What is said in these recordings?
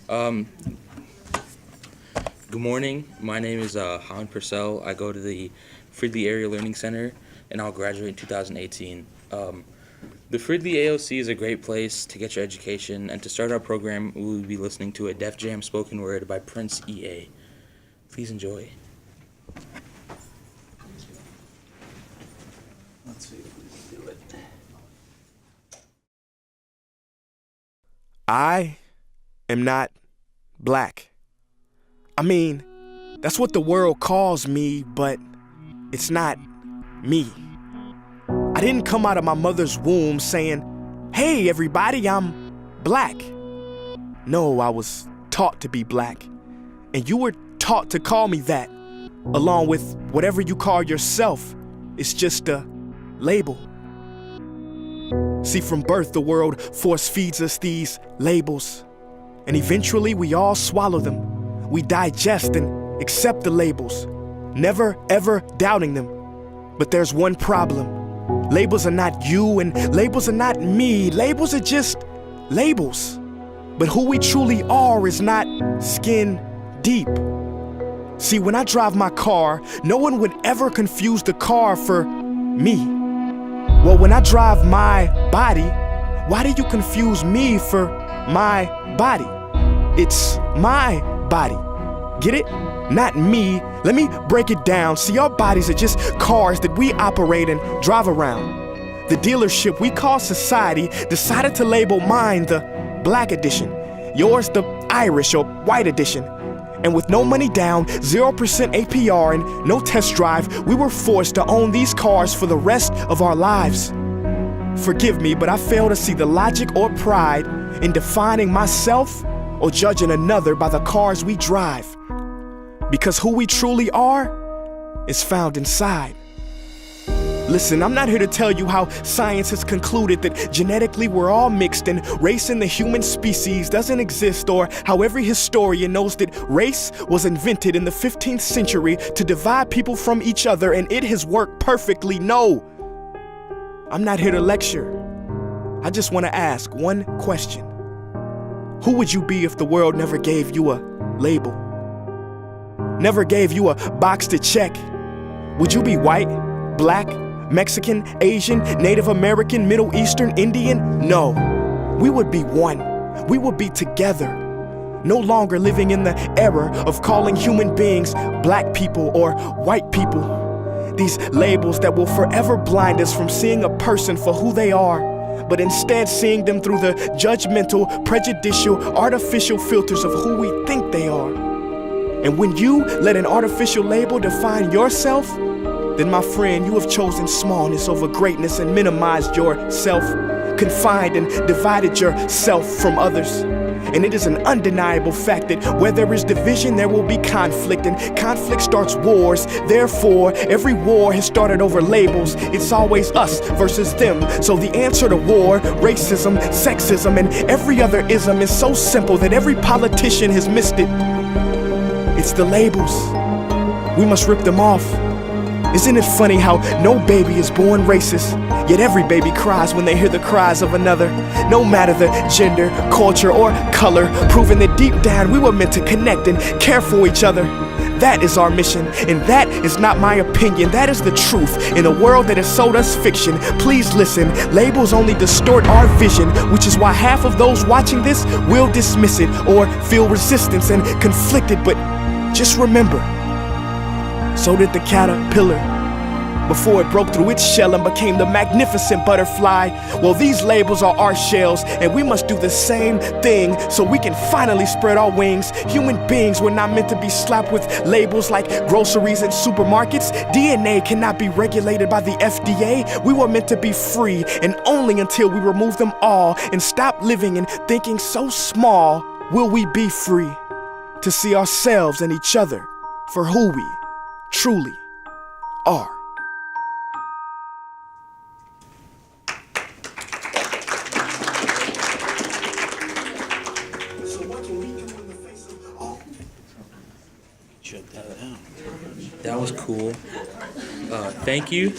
Um, Good morning. My name is Han Purcell. I go to the Fridley Area Learning Center, and I'll graduate in 2018. The Fridley ALC is a great place to get your education, and to start our program, we will be listening to a Def Jam spoken word by Prince EA. Please enjoy. Let's see if we can do it. I am not black. I mean, that's what the world calls me, but it's not me. I didn't come out of my mother's womb saying, "Hey everybody, I'm black." No, I was taught to be black, and you were taught to call me that, along with whatever you call yourself. It's just a label. See, from birth, the world force feeds us these labels, and eventually we all swallow them. We digest and accept the labels, never ever doubting them. But there's one problem. Labels are not you and labels are not me. Labels are just labels. But who we truly are is not skin deep. See, when I drive my car, no one would ever confuse the car for me. Well, when I drive my body, why do you confuse me for my body? It's my body. Get it? Not me. Let me break it down. See, our bodies are just cars that we operate and drive around. The dealership we call society decided to label mine the black edition, yours the Irish or white edition. And with no money down, 0% APR, and no test drive, we were forced to own these cars for the rest of our lives. Forgive me, but I fail to see the logic or pride in defining myself or judging another by the cars we drive. Because who we truly are is found inside. Listen, I'm not here to tell you how science has concluded that genetically we're all mixed and race in the human species doesn't exist, or how every historian knows that race was invented in the 15th century to divide people from each other and it has worked perfectly. No, I'm not here to lecture. I just want to ask one question. Who would you be if the world never gave you a label? Never gave you a box to check? Would you be white, black, Mexican, Asian, Native American, Middle Eastern, Indian? No, we would be one. We would be together. No longer living in the era of calling human beings black people or white people. These labels that will forever blind us from seeing a person for who they are, but instead seeing them through the judgmental, prejudicial, artificial filters of who we think they are. And when you let an artificial label define yourself, then my friend, you have chosen smallness over greatness and minimized yourself, confined and divided yourself from others. And it is an undeniable fact that where there is division, there will be conflict, and conflict starts wars. Therefore, every war has started over labels. It's always us versus them. So the answer to war, racism, sexism, and every other ism is so simple that every politician has missed it. It's the labels. We must rip them off. Isn't it funny how no baby is born racist, yet every baby cries when they hear the cries of another, no matter the gender, culture, or color, proving that deep down we were meant to connect and care for each other. That is our mission, and that is not my opinion. That is the truth in a world that has sold us fiction. Please listen, labels only distort our vision, which is why half of those watching this will dismiss it or feel resistance and conflicted. But just remember, so did the caterpillar before it broke through its shell and became the magnificent butterfly. Well, these labels are our shells, and we must do the same thing so we can finally spread our wings. Human beings were not meant to be slapped with labels like groceries and supermarkets. DNA cannot be regulated by the FDA. We were meant to be free, and only until we remove them all and stop living and thinking so small will we be free to see ourselves and each other for who we truly are. So what can we do in the face of all? Shut that down. That was cool. Thank you.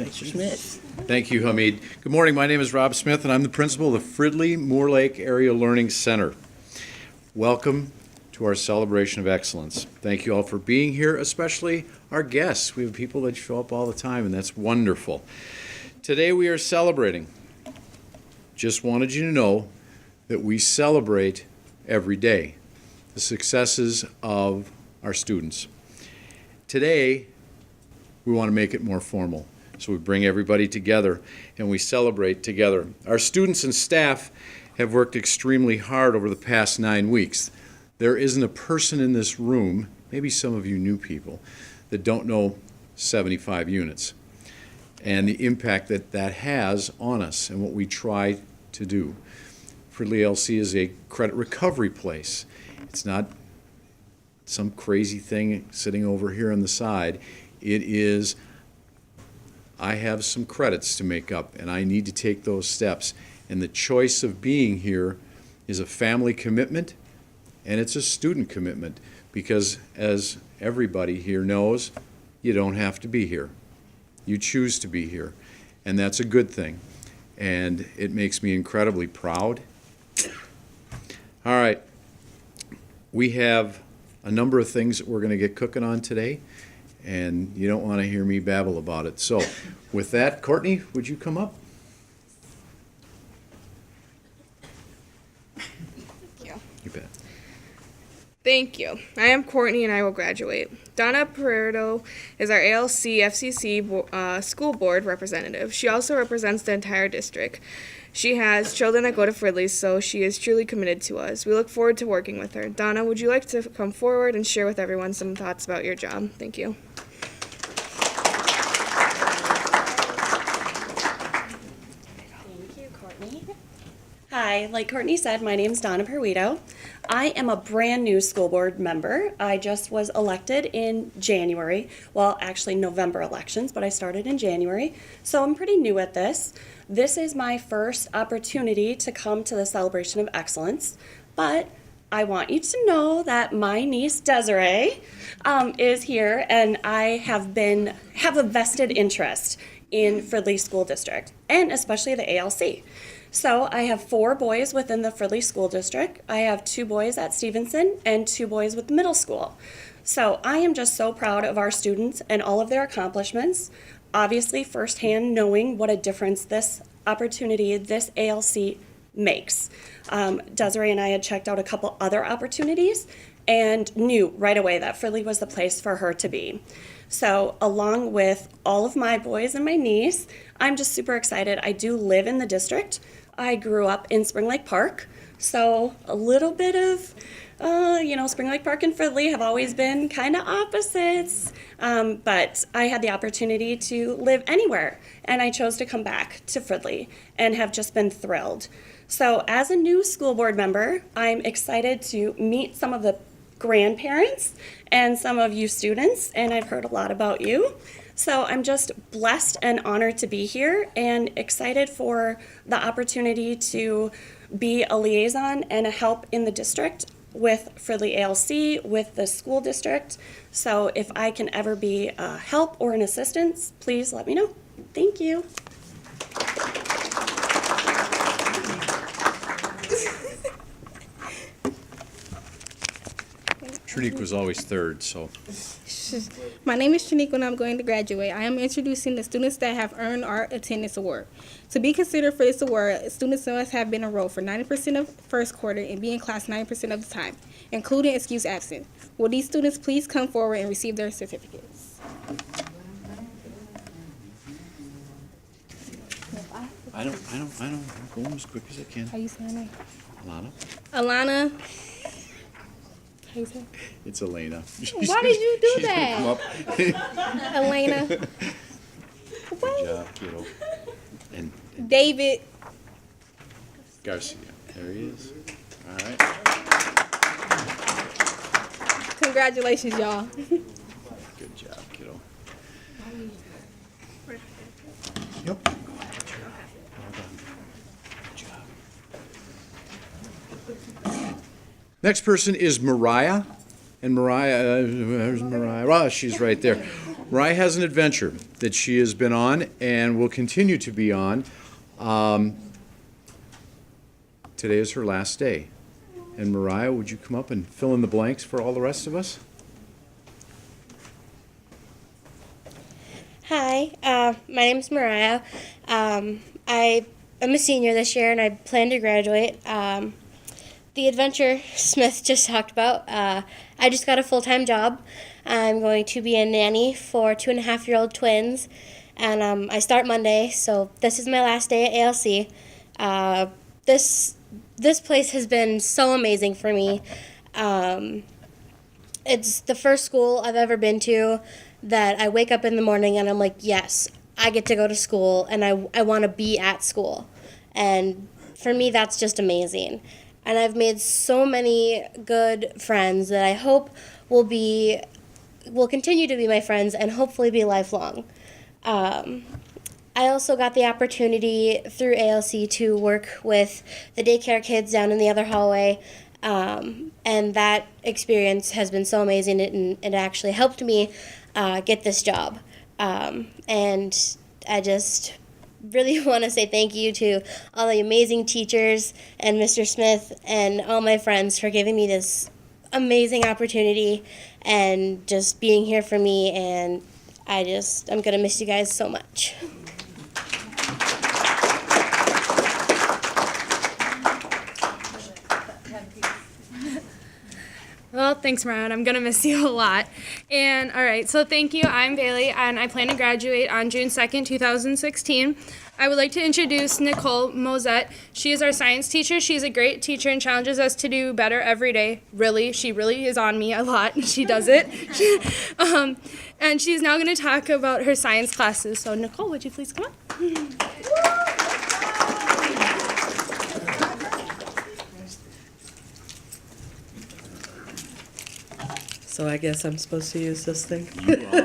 Mr. Smith. Thank you, Hamid. Good morning. My name is Rob Smith, and I'm the principal of the Fridley Moore Lake Area Learning Center. Welcome to our Celebration of Excellence. Thank you all for being here, especially our guests. We have people that show up all the time, and that's wonderful. Today we are celebrating. Just wanted you to know that we celebrate every day the successes of our students. Today, we want to make it more formal. So we bring everybody together and we celebrate together. Our students and staff have worked extremely hard over the past 9 weeks. There isn't a person in this room, maybe some of you new people, that don't know 75 units and the impact that that has on us and what we try to do. Fridley ALC is a credit recovery place. It's not some crazy thing sitting over here on the side. It is, I have some credits to make up and I need to take those steps. And the choice of being here is a family commitment and it's a student commitment because, as everybody here knows, you don't have to be here. You choose to be here, and that's a good thing. And it makes me incredibly proud. All right, we have a number of things that we're going to get cooking on today, and you don't want to hear me babble about it. So with that, Courtney, would you come up? Thank you. You bet. Thank you. I am Courtney and I will graduate. Donna Peredo is our ALC FCC school board representative. She also represents the entire district. She has children that go to Fridley, so she is truly committed to us. We look forward to working with her. Donna, would you like to come forward and share with everyone some thoughts about your job? Thank you. Thank you, Courtney. Hi, like Courtney said, my name is Donna Perwito. I am a brand new school board member. I just was elected in January. Well, actually November elections, but I started in January. So I'm pretty new at this. This is my first opportunity to come to the Celebration of Excellence, but I want you to know that my niece Desiree is here, and I have a vested interest in Fridley School District, and especially the ALC. So I have 4 boys within the Fridley School District. I have 2 boys at Stevenson and 2 boys with middle school. So I am just so proud of our students and all of their accomplishments. Obviously, firsthand knowing what a difference this opportunity, this ALC makes. Desiree and I had checked out a couple other opportunities and knew right away that Fridley was the place for her to be. So along with all of my boys and my niece, I'm just super excited. I do live in the district. I grew up in Spring Lake Park, so a little bit of, Spring Lake Park and Fridley have always been kind of opposites, but I had the opportunity to live anywhere, and I chose to come back to Fridley and have just been thrilled. So as a new school board member, I'm excited to meet some of the grandparents and some of you students, and I've heard a lot about you. So I'm just blessed and honored to be here and excited for the opportunity to be a liaison and a help in the district with Fridley ALC, with the school district. So if I can ever be a help or an assistance, please let me know. Thank you. Trinique was always third, so. My name is Trinique and I'm going to graduate. I am introducing the students that have earned our attendance award. To be considered for this award, students must have been enrolled for 90% of first quarter and be in class 90% of the time, including excused absence. Will these students please come forward and receive their certificates? I don't. I'm going as quick as I can. How you saying it? Alana? Alana. How you say it? It's Elena. Why did you do She's gonna come that? up. Elena. Good job, kiddo. And David. Garcia. There he is. All right. Congratulations, y'all. Good job, kiddo. Yep. Well done. Good job. Next person is Mariah And Mariah, where's Mariah? Oh, she's right there. Mariah has an adventure that she has been on and will continue to be on. Today is her last day. And Mariah, would you come up and fill in the blanks for all the rest of us? Hi, my name is Mariah. I am a senior this year and I plan to graduate. The adventure Smith just talked about, I just got a full-time job. I'm going to be a nanny for 2.5-year-old twins, and I start Monday, so this is my last day at ALC. This place has been so amazing for me. It's the first school I've ever been to that I wake up in the morning and I'm like, yes, I get to go to school and I want to be at school. And for me, that's just amazing. And I've made so many good friends that I hope will continue to be my friends and hopefully be lifelong. I also got the opportunity through ALC to work with the daycare kids down in the other hallway. And that experience has been so amazing. It actually helped me get this job. And I just really want to say thank you to all the amazing teachers and Mr. Smith and all my friends for giving me this amazing opportunity and just being here for me. And I'm going to miss you guys so much. Well, thanks, Mariah. I'm going to miss you a lot. And, all right, so thank you. I'm Bailey, and I plan to graduate on June 2nd, 2016. I would like to introduce Nicole Mozi. She is our science teacher. She's a great teacher and challenges us to do better every day. Really, she really is on me a lot. She does it. And she's now going to talk about her science classes. So, Nicole, would you please come up? So I guess I'm supposed to use this thing? You are.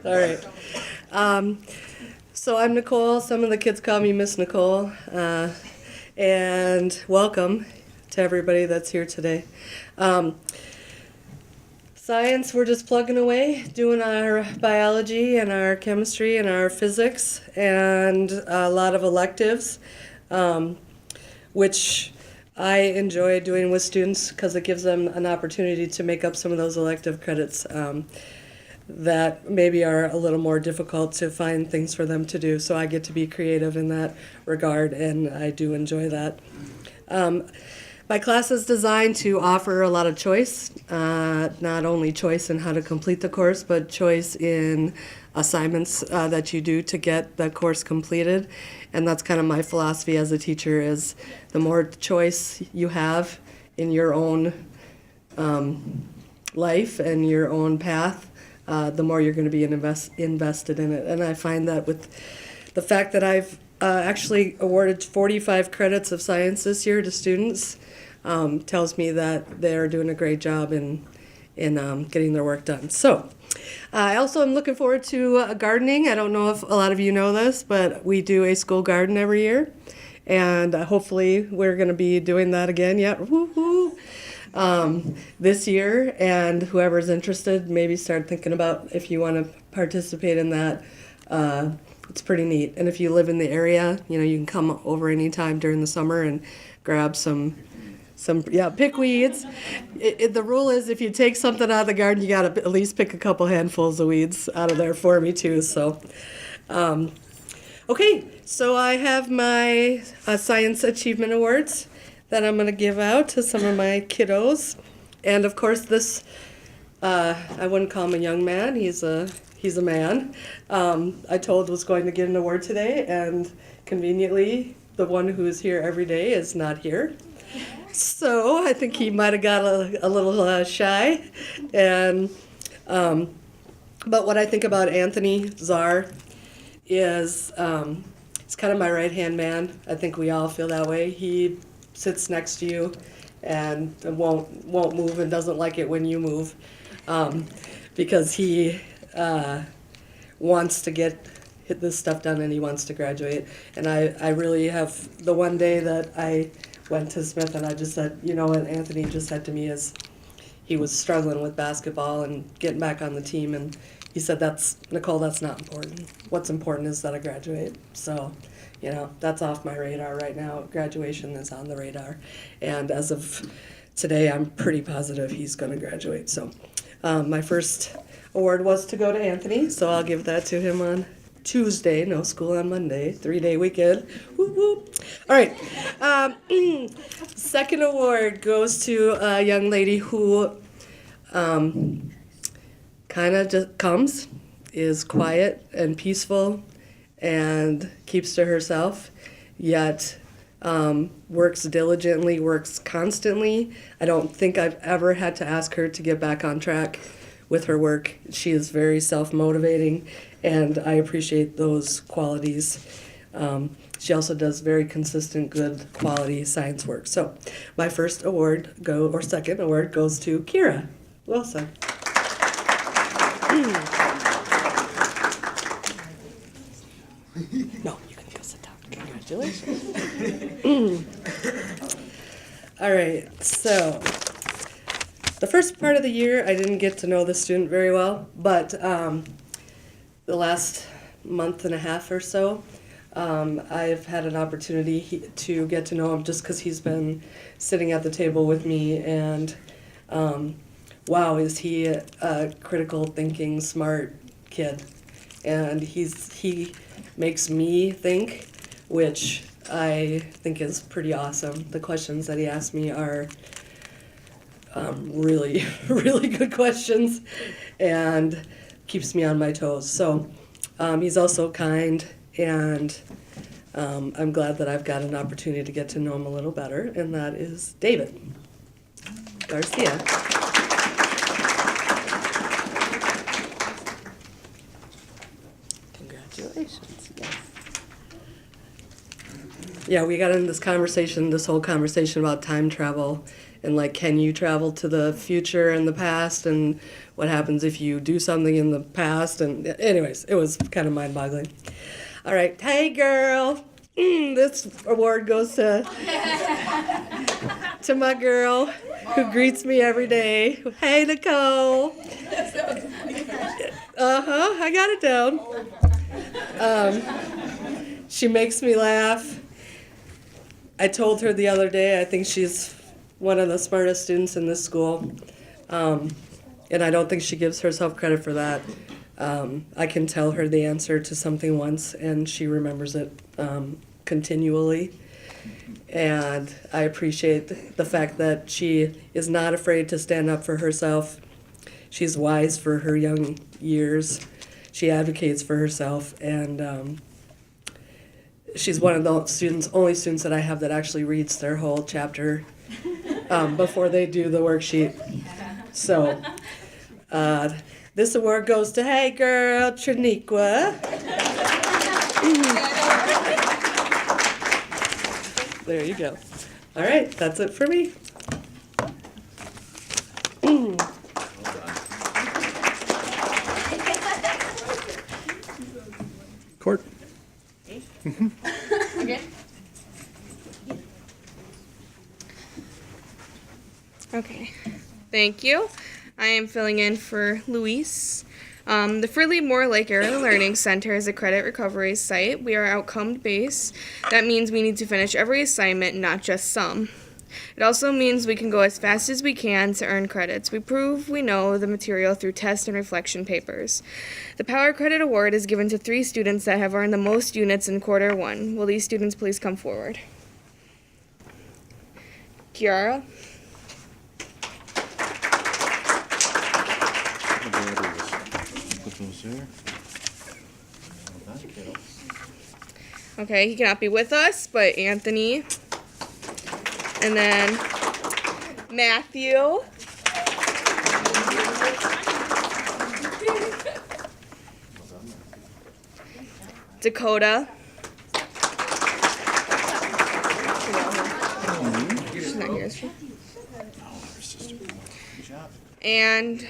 All right. So I'm Nicole. Some of the kids call me Miss Nicole. And welcome to everybody that's here today. Science, we're just plugging away, doing our biology and our chemistry and our physics and a lot of electives, which I enjoy doing with students because it gives them an opportunity to make up some of those elective credits that maybe are a little more difficult to find things for them to do. So I get to be creative in that regard, and I do enjoy that. My class is designed to offer a lot of choice, not only choice in how to complete the course, but choice in assignments that you do to get the course completed. And that's kind of my philosophy as a teacher is the more choice you have in your own life and your own path, the more you're going to be invested in it. And I find that with the fact that I've actually awarded 45 credits of science this year to students, tells me that they're doing a great job in getting their work done. So I also am looking forward to gardening. I don't know if a lot of you know this, but we do a school garden every year. And hopefully we're going to be doing that again this year. And whoever's interested, maybe start thinking about if you want to participate in that. It's pretty neat. And if you live in the area, you can come over anytime during the summer and grab some pick weeds. The rule is if you take something out of the garden, you got to at least pick a couple handfuls of weeds out of there for me too. So, okay, so I have my Science Achievement Awards that I'm going to give out to some of my kiddos. And of course this, I wouldn't call him a young man, he's a man. I told was going to get an award today, and conveniently the one who is here every day is not here. So I think he might have got a little shy. And but what I think about Anthony Czar is he's kind of my right-hand man. I think we all feel that way. He sits next to you and won't move and doesn't like it when you move because he wants to get this stuff done and he wants to graduate. And I really have the one day that I went to Smith and I just said, what Anthony just said to me is, he was struggling with basketball and getting back on the team, and he said, Nicole, that's not important. What's important is that I graduate. So, you know, that's off my radar right now. Graduation is on the radar. And as of today, I'm pretty positive he's going to graduate. So my first award was to go to Anthony, so I'll give that to him on Tuesday. No school on Monday. 3-day weekend. Whoop, whoop. All right. Second award goes to a young lady who kind of just comes, is quiet and peaceful, and keeps to herself, yet works diligently, works constantly. I don't think I've ever had to ask her to get back on track with her work. She is very self-motivating, and I appreciate those qualities. She also does very consistent, good quality science work. So my second award goes to Kira Wilson. No, you can go sit down. Congratulations. All right, so the first part of the year, I didn't get to know the student very well, but the last month and a half or so, I've had an opportunity to get to know him just because he's been sitting at the table with me, and wow, is he a critical thinking, smart kid. And he makes me think, which I think is pretty awesome. The questions that he asks me are really, really good questions, and keeps me on my toes. So he's also kind, and I'm glad that I've got an opportunity to get to know him a little better, and that is David Garcia. Congratulations. Yes. Yeah, we got into this whole conversation about time travel, and like, can you travel to the future and the past, and what happens if you do something in the past? And anyways, it was kind of mind-boggling. All right, hey girl, this award goes to my girl who greets me every day. Hey Nicole. I got it down. She makes me laugh. I told her the other day, I think she's one of the smartest students in this school, and I don't think she gives herself credit for that. I can tell her the answer to something once, and she remembers it continually. And I appreciate the fact that she is not afraid to stand up for herself. She's wise for her young years. She advocates for herself, and she's one of the only students that I have that actually reads their whole chapter before they do the worksheet. So this award goes to, hey girl, Triniqua. There you go. All right, that's it for me. Court. Okay. Okay. Thank you. I am filling in for Luis. The Fridley Moore Lake Area Learning Center is a credit recovery site. We are outcome-based. That means we need to finish every assignment, not just some. It also means we can go as fast as we can to earn credits. We prove we know the material through test and reflection papers. The Power Credit Award is given to 3 students that have earned the most units in quarter 1. Will these students please come forward? Kiara? Okay, he cannot be with us, but Anthony. And then Matthew. Dakota. She's not here, is she? And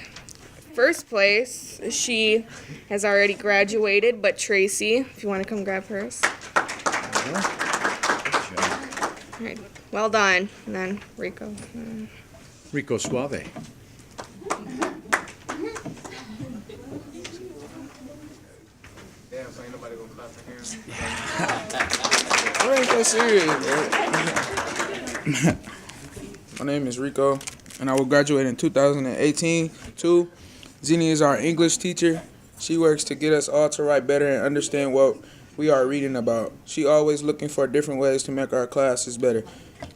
first place, she has already graduated, but Tracy, if you want to come grab hers. All right, well done. And then Rico. Rico Suave. What ain't that serious, bro? My name is Rico, and I will graduate in 2018. Too. Zini is our English teacher. She works to get us all to write better and understand what we are reading about. She always looking for different ways to make our classes better.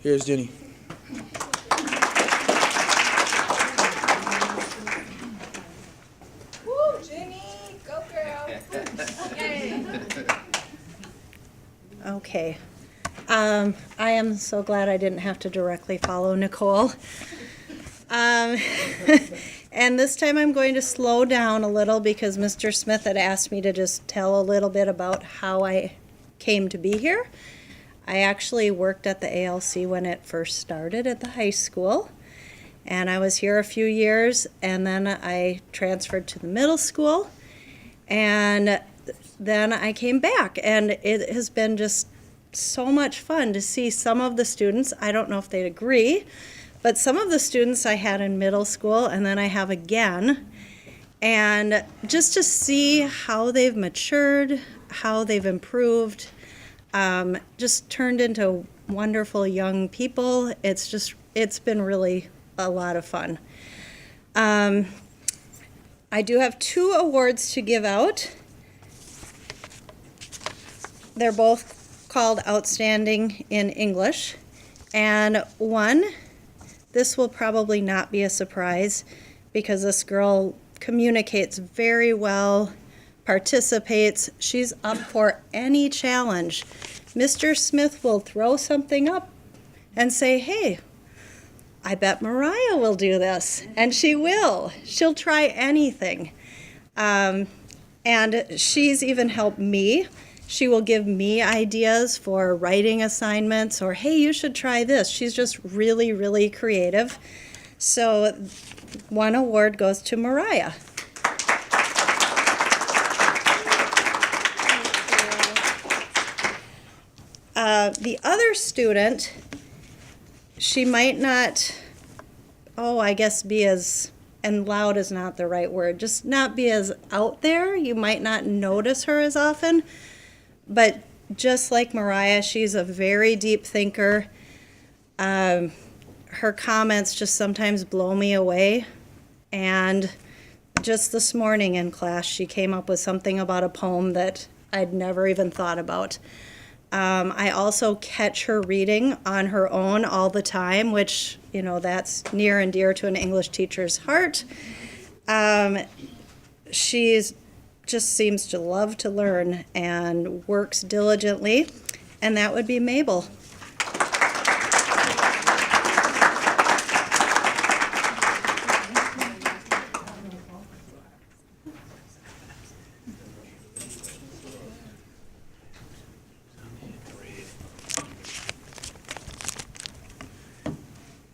Here's Jenny. Woo, Jenny, go girl. Yay. Okay. I am so glad I didn't have to directly follow Nicole. And this time I'm going to slow down a little because Mr. Smith had asked me to just tell a little bit about how I came to be here. I actually worked at the ALC when it first started at the high school. And I was here a few years, and then I transferred to the middle school. And then I came back, and it has been just so much fun to see some of the students. I don't know if they'd agree, but some of the students I had in middle school and then I have again. And just to see how they've matured, how they've improved, just turned into wonderful young people. It's been really a lot of fun. I do have 2 awards to give out. They're both called Outstanding in English. And one, this will probably not be a surprise because this girl communicates very well, participates. She's up for any challenge. Mr. Smith will throw something up and say, hey, I bet Mariah will do this. And she will. She'll try anything. And she's even helped me. She will give me ideas for writing assignments or, hey, you should try this. She's just really, really creative. So one award goes to Mariah. The other student, she might not, I guess be as, and loud is not the right word, just not be as out there. You might not notice her as often. But just like Mariah, she's a very deep thinker. Her comments just sometimes blow me away. And just this morning in class, she came up with something about a poem that I'd never even thought about. I also catch her reading on her own all the time, which, that's near and dear to an English teacher's heart. She's just seems to love to learn and works diligently, and that would be Mabel.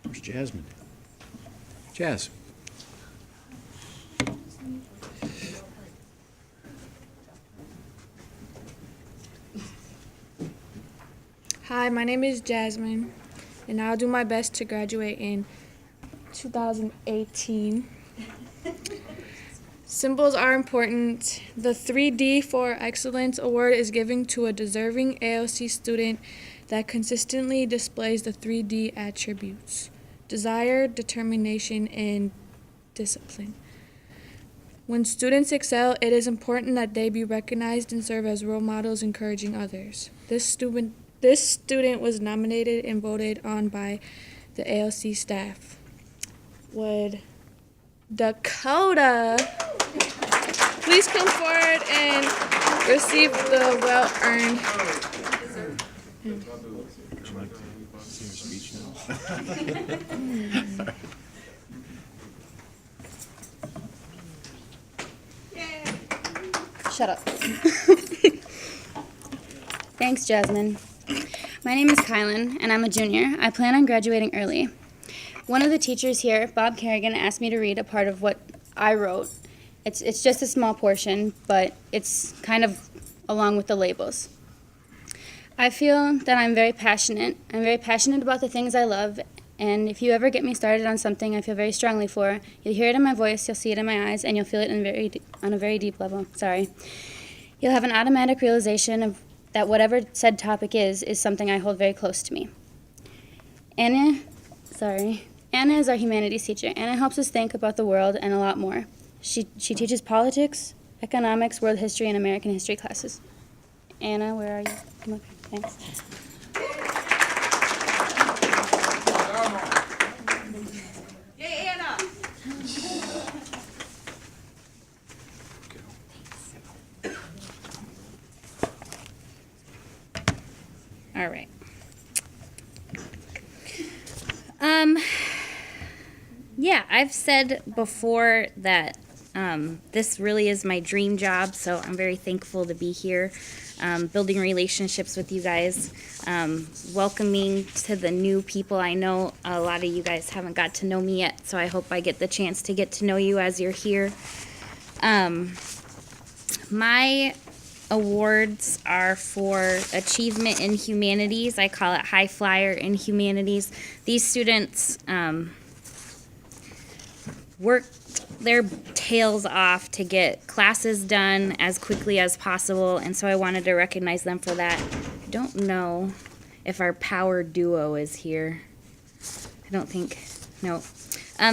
Where's Jasmine? Jazz. Hi, my name is Jasmine, and I'll do my best to graduate in 2018. Symbols are important. The 3D for Excellence Award is given to a deserving ALC student that consistently displays the 3D attributes: desire, determination, and discipline. When students excel, it is important that they be recognized and serve as role models, encouraging others. This student was nominated and voted on by the ALC staff. Would Dakota please come forward and receive the well-earned. Shut up. Thanks, Jasmine. My name is Kylan, and I'm a junior. I plan on graduating early. One of the teachers here, Bob Kerrigan, asked me to read a part of what I wrote. It's just a small portion, but it's kind of along with the labels. I feel that I'm very passionate. I'm very passionate about the things I love, and if you ever get me started on something I feel very strongly for, you'll hear it in my voice, you'll see it in my eyes, and you'll feel it on a very deep level. Sorry. You'll have an automatic realization of that whatever said topic is something I hold very close to me. Anna is our humanities teacher. Anna helps us think about the world and a lot more. She teaches politics, economics, world history, and American history classes. Anna, where are you? Come up here. Thanks. Yay, Anna! All right. Yeah, I've said before that this really is my dream job, so I'm very thankful to be here, building relationships with you guys, welcoming to the new people. I know a lot of you guys haven't got to know me yet, so I hope I get the chance to get to know you as you're here. My awards are for achievement in humanities. I call it high flyer in humanities. These students worked their tails off to get classes done as quickly as possible, and so I wanted to recognize them for that. I don't know if our power duo is here. I don't think, no.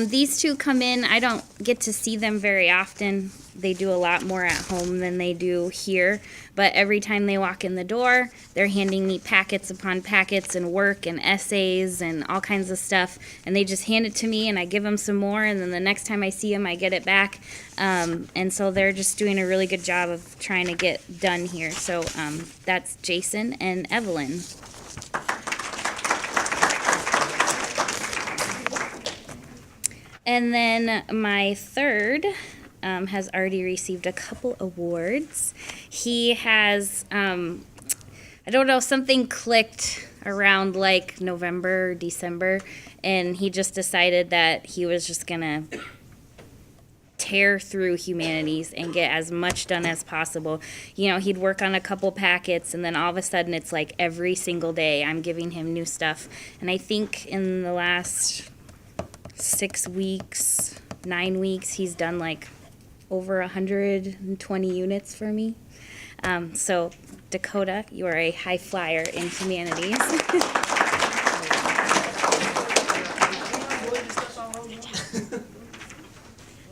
These two come in, I don't get to see them very often. They do a lot more at home than they do here, but every time they walk in the door, they're handing me packets upon packets and work and essays and all kinds of stuff, and they just hand it to me and I give them some more, and then the next time I see them I get it back, and so they're just doing a really good job of trying to get done here. So that's Jason and Evelyn. And then my third has already received a couple awards. He has, I don't know, something clicked around like November, December, and he just decided that he was just gonna tear through humanities and get as much done as possible. You know, he'd work on a couple packets and then all of a sudden it's like every single day I'm giving him new stuff. And I think in the last 6 weeks, 9 weeks, he's done like over 120 units for me. So Dakota, you are a high flyer in humanities.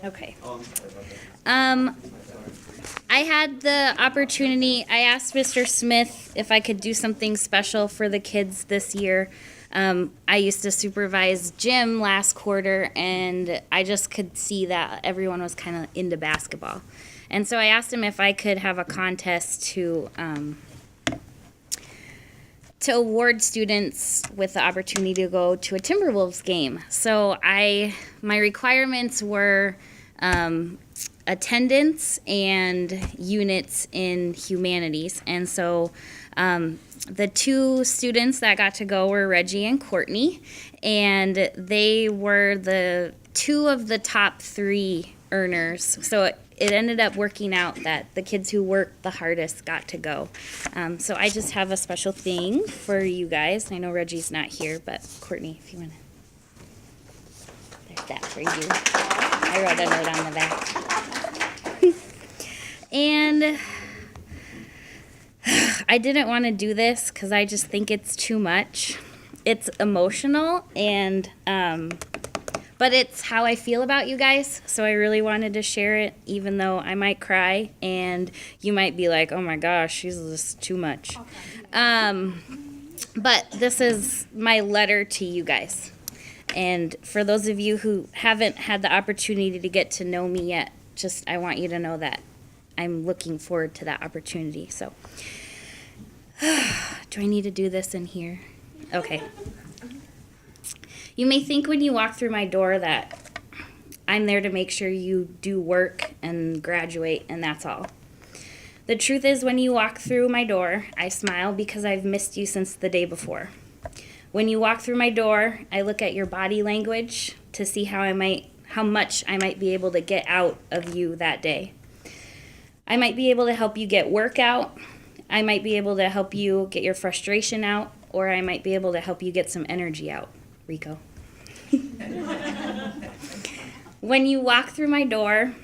Okay. I had the opportunity, I asked Mr. Smith if I could do something special for the kids this year. I used to supervise gym last quarter, and I just could see that everyone was kind of into basketball. And so I asked him if I could have a contest to award students with the opportunity to go to a Timberwolves game. So my requirements were attendance and units in humanities. And so the two students that got to go were Reggie and Courtney, and they were the two of the top 3 earners. So it ended up working out that the kids who worked the hardest got to go. So I just have a special thing for you guys. I know Reggie's not here, but Courtney, if you want to. There's that for you. I wrote a note on the back. And I didn't want to do this because I just think it's too much. It's emotional, and but it's how I feel about you guys, so I really wanted to share it, even though I might cry, and you might be like, oh my gosh, she's just too much. But this is my letter to you guys. And for those of you who haven't had the opportunity to get to know me yet, just I want you to know that I'm looking forward to that opportunity. So, do I need to do this in here? Okay. You may think when you walk through my door that I'm there to make sure you do work and graduate, and that's all. The truth is, when you walk through my door, I smile because I've missed you since the day before. When you walk through my door, I look at your body language to see how much I might be able to get out of you that day. I might be able to help you get work out. I might be able to help you get your frustration out, or I might be able to help you get some energy out. Rico. When you walk through my door,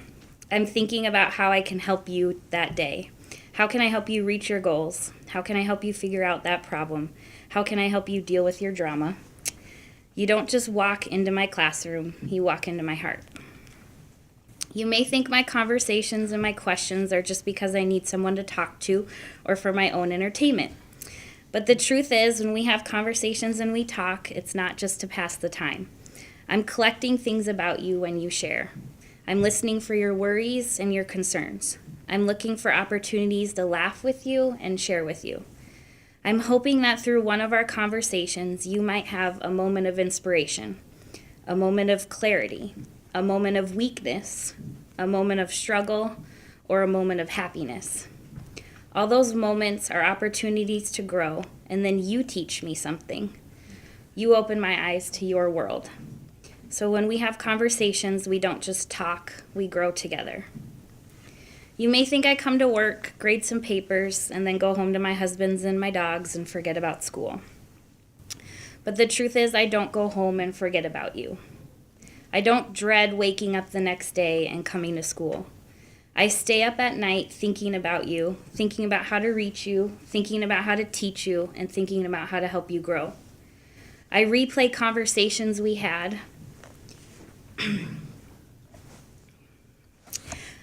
I'm thinking about how I can help you that day, How can I help you reach your goals? How can I help you figure out that problem? How can I help you deal with your drama? You don't just walk into my classroom, you walk into my heart. You may think my conversations and my questions are just because I need someone to talk to or for my own entertainment. But the truth is, when we have conversations and we talk, it's not just to pass the time. I'm collecting things about you when you share. I'm listening for your worries and your concerns. I'm looking for opportunities to laugh with you and share with you. I'm hoping that through one of our conversations, you might have a moment of inspiration, a moment of clarity, a moment of weakness, a moment of struggle, or a moment of happiness. All those moments are opportunities to grow, and then you teach me something. You open my eyes to your world. So when we have conversations, we don't just talk, we grow together. You may think I come to work, grade some papers, and then go home to my husbands and my dogs and forget about school. But the truth is, I don't go home and forget about you. I don't dread waking up the next day and coming to school. I stay up at night thinking about you, thinking about how to reach you, thinking about how to teach you, and thinking about how to help you grow. I replay conversations we had.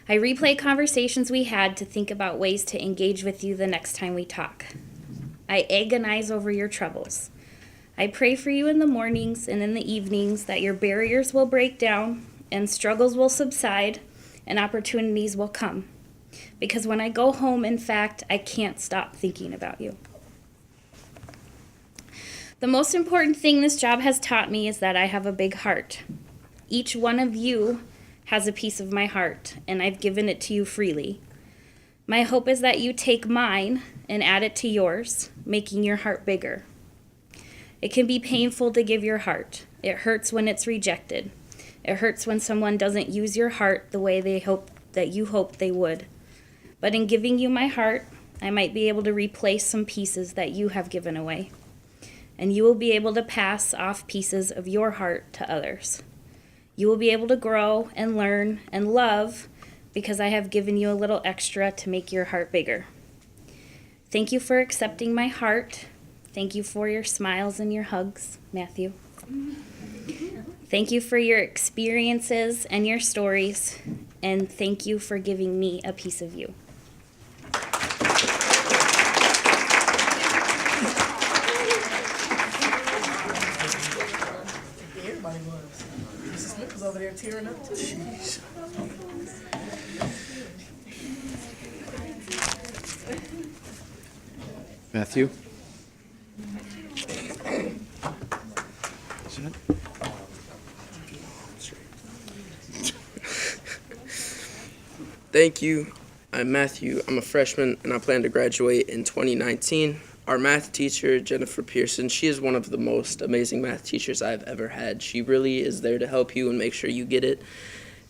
I replay conversations we had to think about ways to engage with you the next time we talk. I agonize over your troubles. I pray for you in the mornings and in the evenings that your barriers will break down and struggles will subside and opportunities will come. Because when I go home, in fact, I can't stop thinking about you. The most important thing this job has taught me is that I have a big heart. Each one of you has a piece of my heart, and I've given it to you freely. My hope is that you take mine and add it to yours, making your heart bigger. It can be painful to give your heart. It hurts when it's rejected. It hurts when someone doesn't use your heart the way you hoped they would. But in giving you my heart, I might be able to replace some pieces that you have given away. And you will be able to pass off pieces of your heart to others. You will be able to grow and learn and love because I have given you a little extra to make your heart bigger. Thank you for accepting my heart. Thank you for your smiles and your hugs, Matthew. Thank you for your experiences and your stories, and thank you for giving me a piece of you. Everybody was. Mrs. Smith was over there tearing up too. Jeez. Matthew? Thank you. I'm Matthew. I'm a freshman, and I plan to graduate in 2019. Our math teacher, Jennifer Pearson, she is one of the most amazing math teachers I've ever had. She really is there to help you and make sure you get it.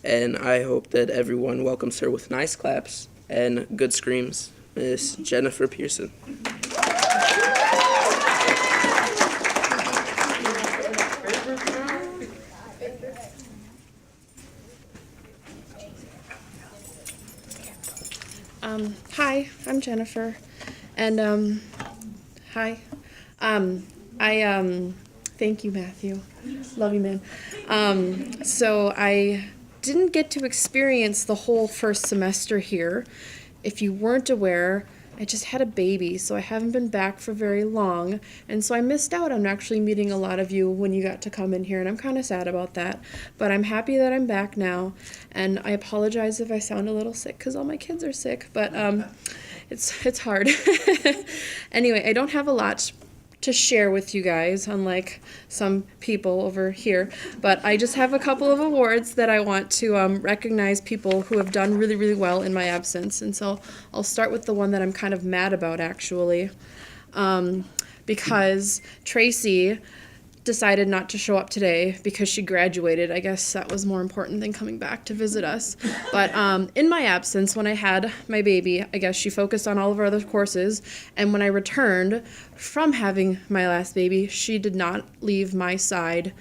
And I hope that everyone welcomes her with nice claps and good screams. Miss Jennifer Pearson. Hi, I'm Jennifer, and hi. Thank you, Matthew. Love you, man. So I didn't get to experience the whole first semester here. If you weren't aware, I just had a baby, so I haven't been back for very long, and so I missed out on actually meeting a lot of you when you got to come in here, and I'm kind of sad about that. But I'm happy that I'm back now, and I apologize if I sound a little sick because all my kids are sick, but it's hard. Anyway, I don't have a lot to share with you guys, unlike some people over here, but I just have a couple of awards that I want to recognize people who have done really, really well in my absence. And so I'll start with the one that I'm kind of mad about, actually, because Tracy decided not to show up today because she graduated. I guess that was more important than coming back to visit us. But in my absence, when I had my baby, I guess she focused on all of our other courses. And when I returned from having my last baby, she did not leave my side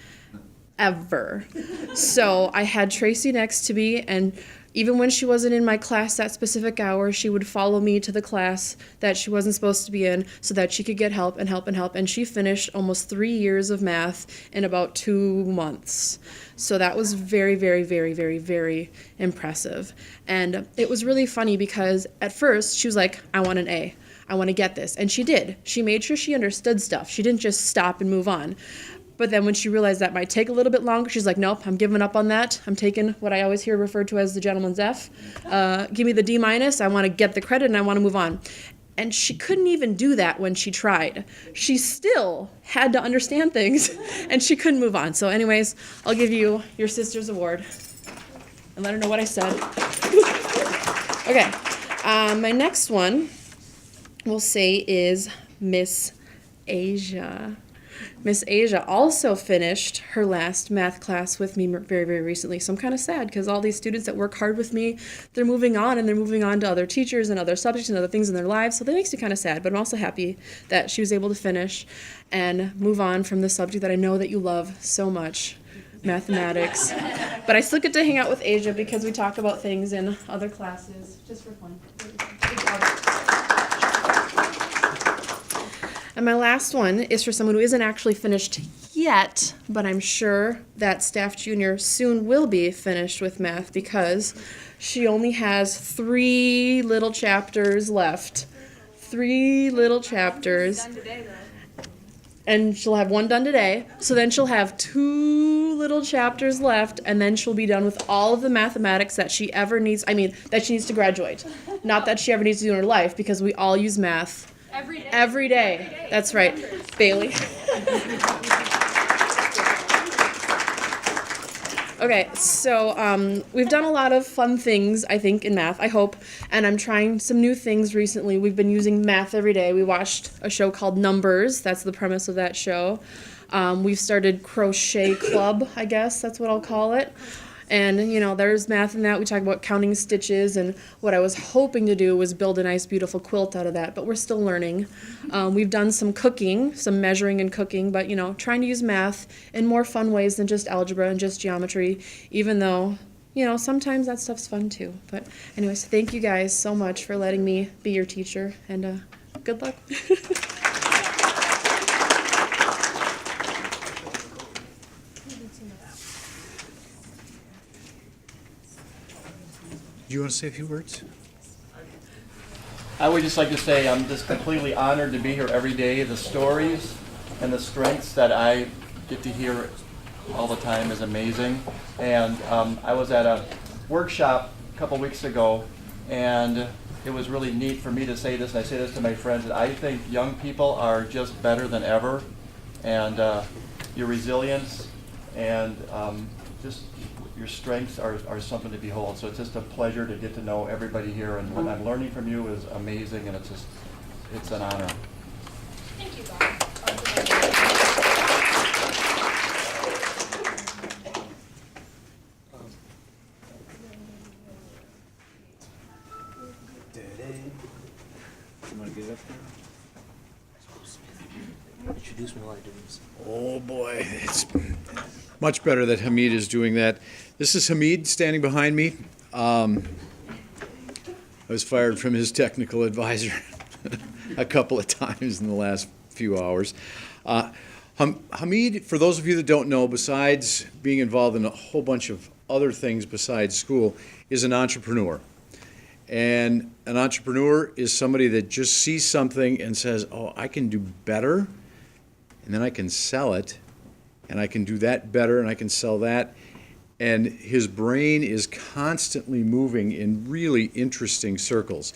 ever. So I had Tracy next to me, and Even when she wasn't in my class that specific hour, she would follow me to the class that she wasn't supposed to be in so that she could get help and help and help. And she finished almost 3 years of math in about 2 months. So that was very, very, very, very, very impressive. And it was really funny because at first she was like, I want an A. I want to get this. And she did. She made sure she understood stuff. She didn't just stop and move on. But then when she realized that might take a little bit longer, she's like, nope, I'm giving up on that. I'm taking what I always hear referred to as the gentleman's F. Give me the D-. I want to get the credit and I want to move on. And she couldn't even do that when she tried. She still had to understand things and she couldn't move on. So anyways, I'll give you your sister's award and let her know what I said. Okay, my next one we'll say is Miss Asia. Miss Asia also finished her last math class with me very, very recently. So I'm kind of sad because all these students that work hard with me, they're moving on and they're moving on to other teachers and other subjects and other things in their lives. So that makes me kind of sad, but I'm also happy that she was able to finish and move on from the subject that I know that you love so much, mathematics. But I still get to hang out with Asia because we talk about things in other classes just for fun. And my last one is for someone who isn't actually finished yet, but I'm sure that Staff Junior soon will be finished with math because she only has 3 little chapters left. 3 little chapters. And she'll have 1 done today. So then she'll have 2 little chapters left, and then she'll be done with all of the mathematics that she ever needs, that she needs to graduate. Not that she ever needs to do in her life, because we all use math. Every day. That's right. Bailey. Okay, so we've done a lot of fun things, I think, in math, I hope, and I'm trying some new things recently. We've been using math every day. We watched a show called Numbers. That's the premise of that show. We've started Crochet Club, I guess that's what I'll call it. And, there's math in that. We talk about counting stitches, and what I was hoping to do was build a nice, beautiful quilt out of that, but we're still learning. We've done some cooking, some measuring and cooking, but, trying to use math in more fun ways than just algebra and just geometry, even though, sometimes that stuff's fun too. But anyways, thank you guys so much for letting me be your teacher, and good luck. Do you want to say a few words? I would just like to say I'm just completely honored to be here every day. The stories and the strengths that I get to hear all the time is amazing. And I was at a workshop a couple weeks ago, and it was really neat for me to say this, and I say this to my friends, that I think young people are just better than ever, and your resilience and just your strengths are something to behold. So it's just a pleasure to get to know everybody here, and what I'm learning from you is amazing, and it's an honor. Thank you, Bob. You want to get up there? Introduce me while I do this. Oh boy, it's much better that Hamid is doing that. This is Hamid standing behind me. I was fired from his technical advisor a couple of times in the last few hours. Hamid, for those of you that don't know, besides being involved in a whole bunch of other things besides school, is an entrepreneur. And an entrepreneur is somebody that just sees something and says, oh, I can do better, and then I can sell it, and I can do that better, and I can sell that. And his brain is constantly moving in really interesting circles.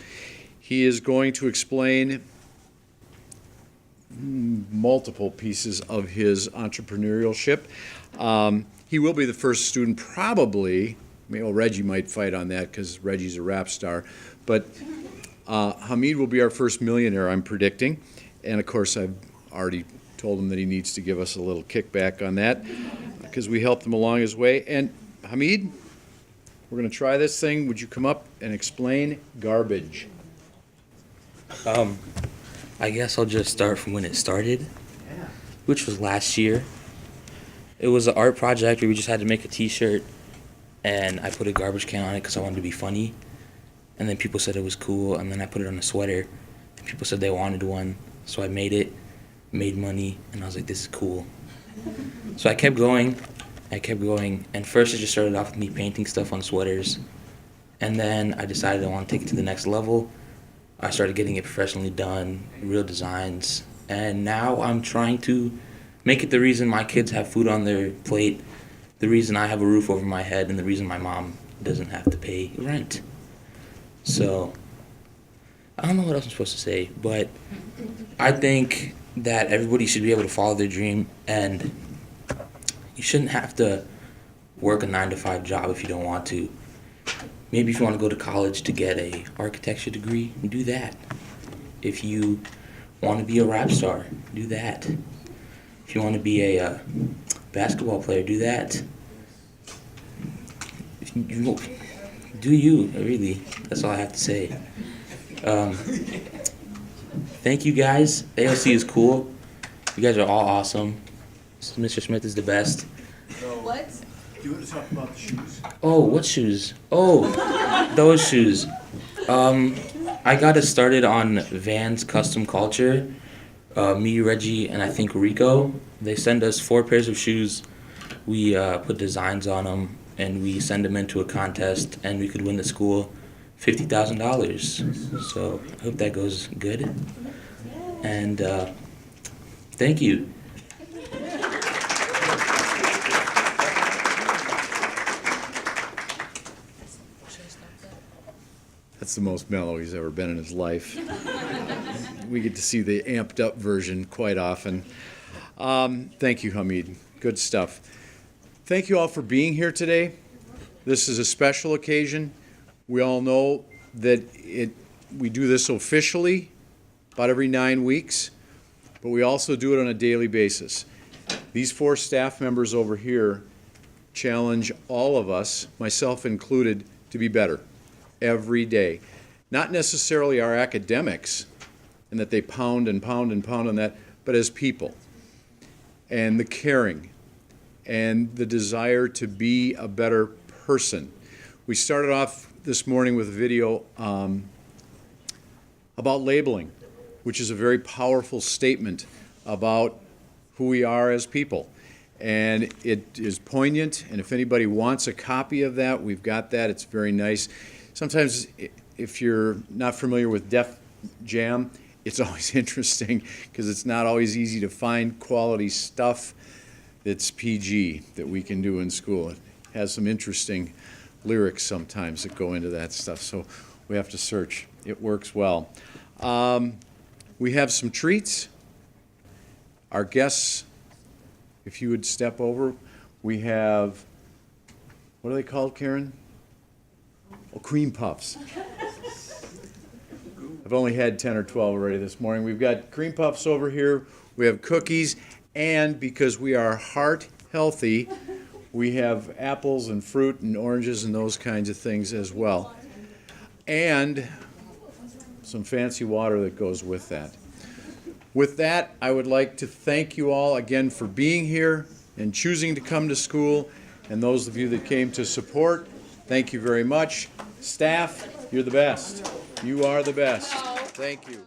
He is going to explain multiple pieces of his entrepreneurship. He will be the first student probably, Reggie might fight on that because Reggie's a rap star, but Hamid will be our first millionaire, I'm predicting. And of course, I've already told him that he needs to give us a little kickback on that because we helped him along his way. And Hamid, we're going to try this thing. Would you come up and explain garbage? I guess I'll just start from when it started, which was last year. It was an art project where we just had to make a t-shirt and I put a garbage can on it because I wanted to be funny. And then people said it was cool, and then I put it on a sweater. And people said they wanted one, so I made it, made money, and I was like, this is cool. So I kept going, and first it just started off with me painting stuff on sweaters. And then I decided I want to take it to the next level. I started getting it professionally done, real designs, and now I'm trying to make it the reason my kids have food on their plate, the reason I have a roof over my head, and the reason my mom doesn't have to pay rent. So, I don't know what else I'm supposed to say, but I think that everybody should be able to follow their dream, and you shouldn't have to work a 9-to-5 job if you don't want to. Maybe if you want to go to college to get a architecture degree, do that. If you want to be a rap star, do that. If you want to be a basketball player, do that. If you, do you, really. That's all I have to say. Thank you guys. ALC is cool. You guys are all awesome. Mr. Smith is the best. What? Do you want to talk about the shoes? Oh, what shoes? Oh, those shoes. I got us started on Vans Custom Culture. Me, Reggie, and I think Rico. They send us 4 pairs of shoes. We put designs on them, and we send them into a contest, and we could win the school $50,000. So I hope that goes good. And thank you. That's the most mellow he's ever been in his life. We get to see the amped up version quite often. Thank you, Hamid. Good stuff. Thank you all for being here today. This is a special occasion. We all know that we do this officially about every 9 weeks, but we also do it on a daily basis. These 4 staff members over here challenge all of us, myself included, to be better every day. Not necessarily our academics, and that they pound and pound and pound on that, but as people. And the caring, and the desire to be a better person. We started off this morning with a video about labeling, which is a very powerful statement about who we are as people. And it is poignant, and if anybody wants a copy of that, we've got that. It's very nice. Sometimes, if you're not familiar with Def Jam, it's always interesting because it's not always easy to find quality stuff that's PG that we can do in school. It has some interesting lyrics sometimes that go into that stuff, so we have to search. It works well. We have some treats. Our guests, if you would step over, we have, what are they called, Karen? Oh, cream puffs. I've only had 10 or 12 already this morning. We've got cream puffs over here. We have cookies, and because we are heart healthy, we have apples and fruit and oranges and those kinds of things as well. And some fancy water that goes with that. With that, I would like to thank you all again for being here and choosing to come to school, and those of you that came to support, thank you very much. Staff, you're the best. You are the best. Thank you.